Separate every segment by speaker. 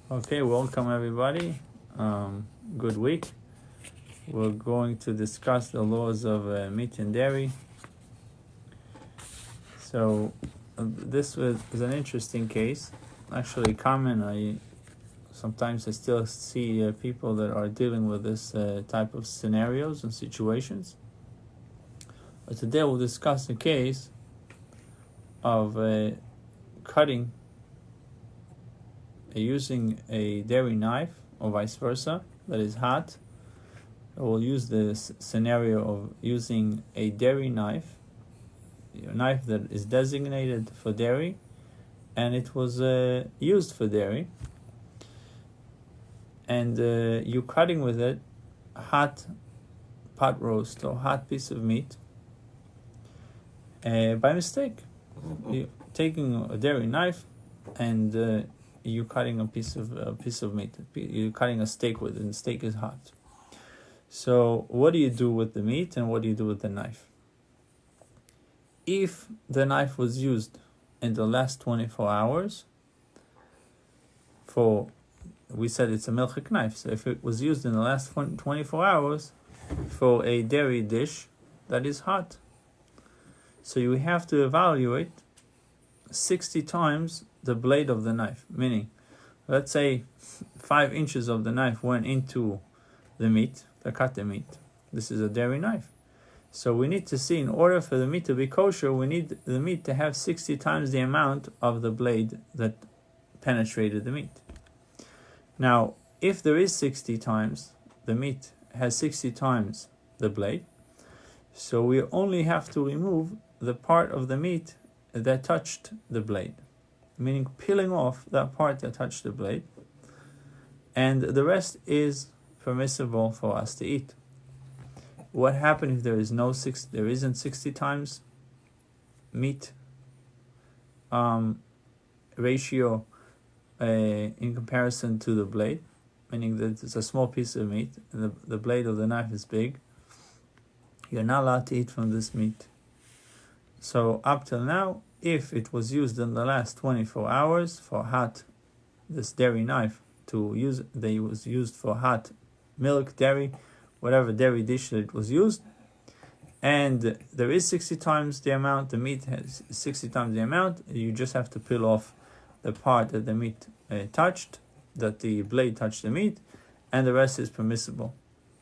Speaker 1: Okay, welcome everybody. Good week. We're going to discuss the laws of meat and dairy. So this is an interesting case. Actually, common. I still see people that are dealing with this type of scenarios and situations. But today we'll discuss a case of cutting using a dairy knife or vice versa that is hot. We'll use this scenario of using a dairy knife, a knife that is designated for dairy, and it was used for dairy, and you're cutting with it hot pot roast or hot piece of meat by mistake. You're taking a dairy knife and you're cutting a piece of meat. You're cutting a steak with it, and the steak is hot. So what do you do with the meat and what do you do with the knife? If the knife was used in the last 24 hours we said it's a milchik knife, so if it was used in the last 24 hours for a dairy dish that is hot, so you have to evaluate 60 times the blade of the knife, meaning, let's say 5 inches of the knife went into the meat, to cut the meat. This is a dairy knife. So we need to see, in order for the meat to be kosher, we need the meat to have 60 times the amount of the blade that penetrated the meat. Now, if there is 60 times, the meat has 60 times the blade, so we only have to remove the part of the meat that touched the blade, meaning peeling off that part that touched the blade, and the rest is permissible for us to eat. What happens if there isn't 60 times meat ratio in comparison to the blade, meaning that it's a small piece of meat and the blade of the knife is big? You're not allowed to eat from this meat. So up till now, if it was used in the last 24 hours for this dairy knife was used for hot milk, dairy, whatever dairy dish that it was used, and there is 60 times the amount, the meat has 60 times the amount, you just have to peel off the part that the meat touched, that the blade touched the meat, and the rest is permissible.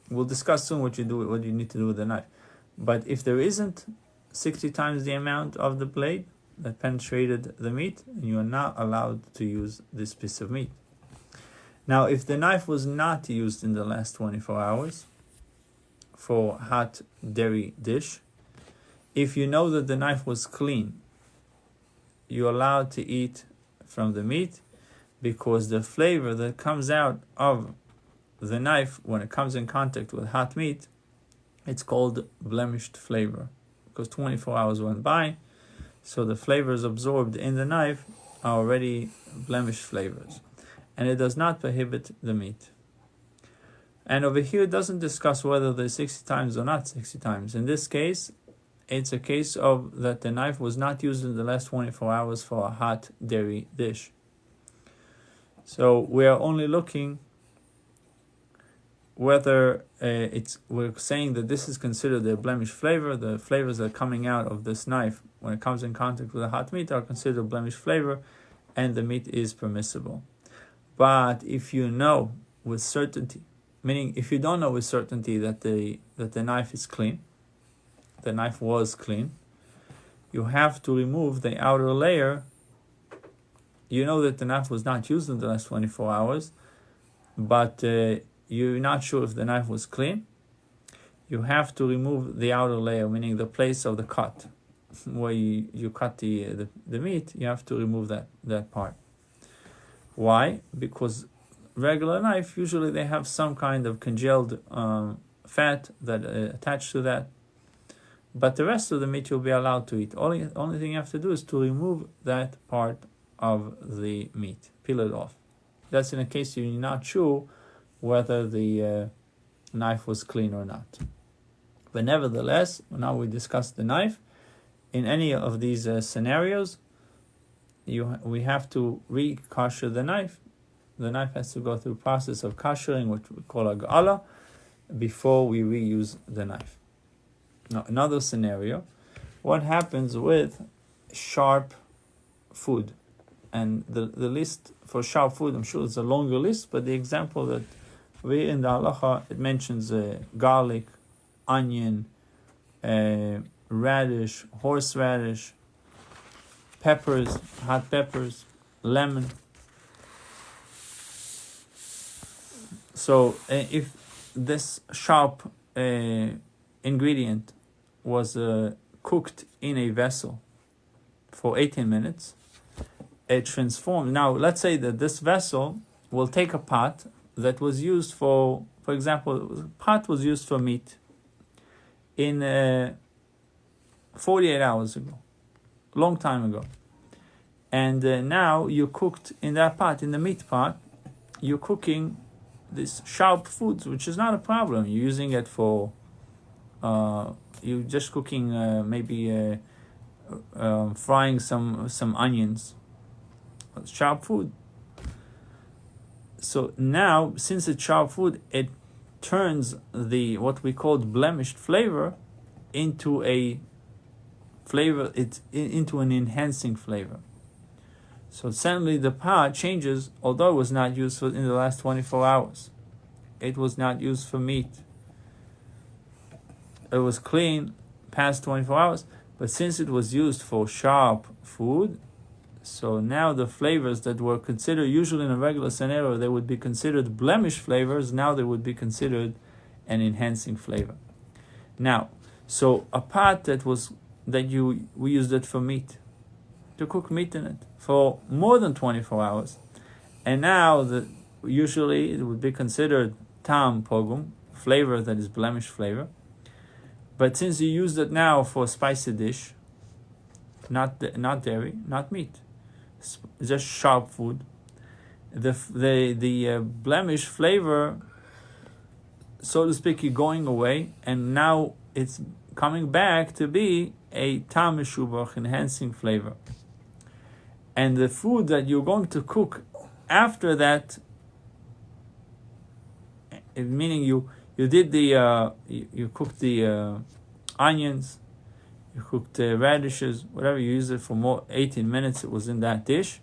Speaker 1: We'll discuss soon what you need to do with the knife. But if there isn't 60 times the amount of the blade that penetrated the meat, you are not allowed to use this piece of meat. Now, if the knife was not used in the last 24 hours for hot dairy dish, if you know that the knife was clean, you're allowed to eat from the meat, because the flavor that comes out of the knife when it comes in contact with hot meat, it's called blemished flavor, because 24 hours went by, so the flavors absorbed in the knife are already blemished flavors, and it does not prohibit the meat. And over here it doesn't discuss whether there's 60 times or not 60 times. In this case, it's a case of that the knife was not used in the last 24 hours for a hot dairy dish. So we are only looking whether we're saying that this is considered a blemished flavor. The flavors that are coming out of this knife when it comes in contact with the hot meat are considered blemished flavor, and the meat is permissible. But if you know with certainty, meaning if you don't know with certainty that the knife is clean, the knife was clean, you have to remove the outer layer. You know that the knife was not used in the last 24 hours, but you're not sure if the knife was clean. You have to remove the outer layer, meaning the place of the cut, where you cut the meat. You have to remove that part. Why? Because regular knife, usually they have some kind of congealed fat that attached to that, but the rest of the meat you'll be allowed to eat. Only thing you have to do is to remove that part of the meat, peel it off. That's in a case you're not sure whether the knife was clean or not. But nevertheless, now we discuss the knife. In any of these scenarios, we have to re-kosher the knife The knife has to go through a process of kashering, which we call a ga'ala, before we reuse the knife. Now, another scenario, what happens with sharp food? And the list for sharp food, I'm sure it's a longer list, but the example that we in the halacha, it mentions garlic, onion, radish, horseradish, peppers, hot peppers, lemon. So if this sharp ingredient was cooked in a vessel for 18 minutes, it transformed. Now, let's say that this vessel will take a pot that was used for example, pot was used for meat in 48 hours ago, long time ago. And now you cooked in that pot, in the meat pot, you're cooking this sharp foods, which is not a problem. You're using it for, you're just cooking maybe frying some onions. Sharp food. So now, since it's sharp food, it turns the what we call blemished flavor into a flavor. It's into an enhancing flavor. So suddenly the pot changes, although it was not used in the last 24 hours. It was not used for meat. It was clean past 24 hours, but since it was used for sharp food, so now the flavors that were considered, usually in a regular scenario, they would be considered blemish flavors, now they would be considered an enhancing flavor. Now, so a pot we used it for meat, to cook meat in it for more than 24 hours, and now usually it would be considered tam pogum, flavor that is blemish flavor. But since you used it now for a spicy dish, not dairy, not meat, just sharp food, the blemish flavor, so to speak, is going away, and now it's coming back to be a tam meshubach, enhancing flavor. And the food that you're going to cook after that, meaning you did you cooked the onions, you cooked radishes, whatever, you used it for more 18 minutes, it was in that dish.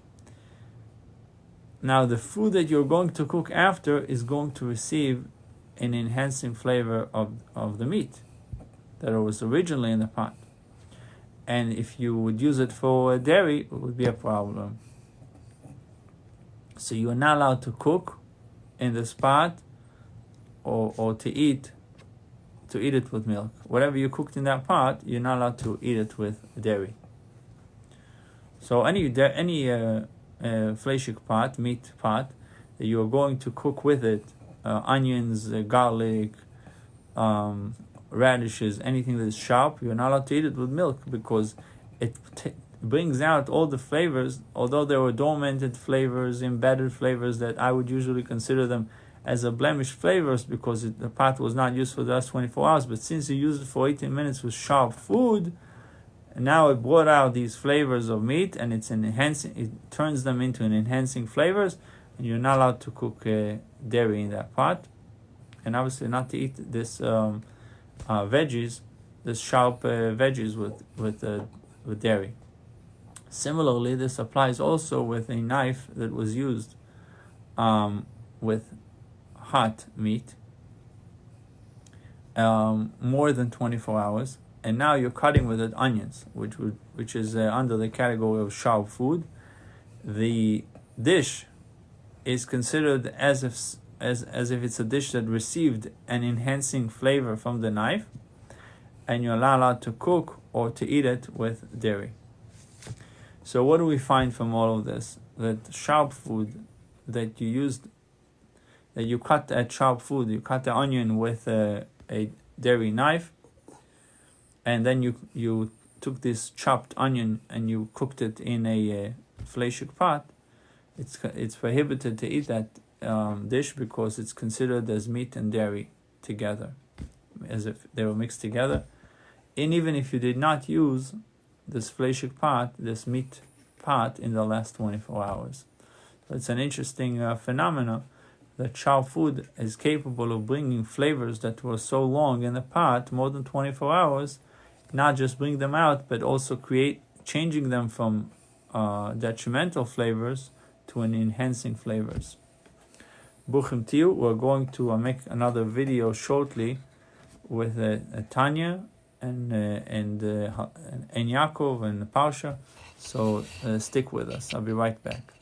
Speaker 1: Now the food that you're going to cook after is going to receive an enhancing flavor of the meat that was originally in the pot. And if you would use it for dairy, it would be a problem. So you are not allowed to cook in this pot or to eat it with milk. Whatever you cooked in that pot, you're not allowed to eat it with dairy. So any fleshik pot, meat pot, that you are going to cook with it, onions, garlic, radishes, anything that is sharp, you're not allowed to eat it with milk, because it brings out all the flavors, although there were dormanted flavors, embedded flavors that I would usually consider them as a blemish flavors because the pot was not used for the last 24 hours. But since you used it for 18 minutes with sharp food, now it brought out these flavors of meat, and it turns them into an enhancing flavors, and you're not allowed to cook dairy in that pot, and obviously not to eat this veggies, this sharp veggies with dairy. Similarly, this applies also with a knife that was used with hot meat more than 24 hours, and now you're cutting with it onions, which is under the category of sharp food. The dish is considered as if it's a dish that received an enhancing flavor from the knife, and you're not allowed to cook or to eat it with dairy. So what do we find from all of this? That sharp food that you used, that you cut at sharp food, you cut the onion with a dairy knife, and then you took this chopped onion and you cooked it in a fleshik pot. It's prohibited to eat that dish because it's considered as meat and dairy together, as if they were mixed together. And even if you did not use this fleshik pot, this meat pot, in the last 24 hours. So it's an interesting phenomena that char food is capable of bringing flavors that were so long in the pot, more than 24 hours, not just bring them out, but also changing them from detrimental flavors to an enhancing flavors. Bruchim Tiu, we're going to make another video shortly with Tanya and Yaakov and Parsha. So stick with us. I'll be right back.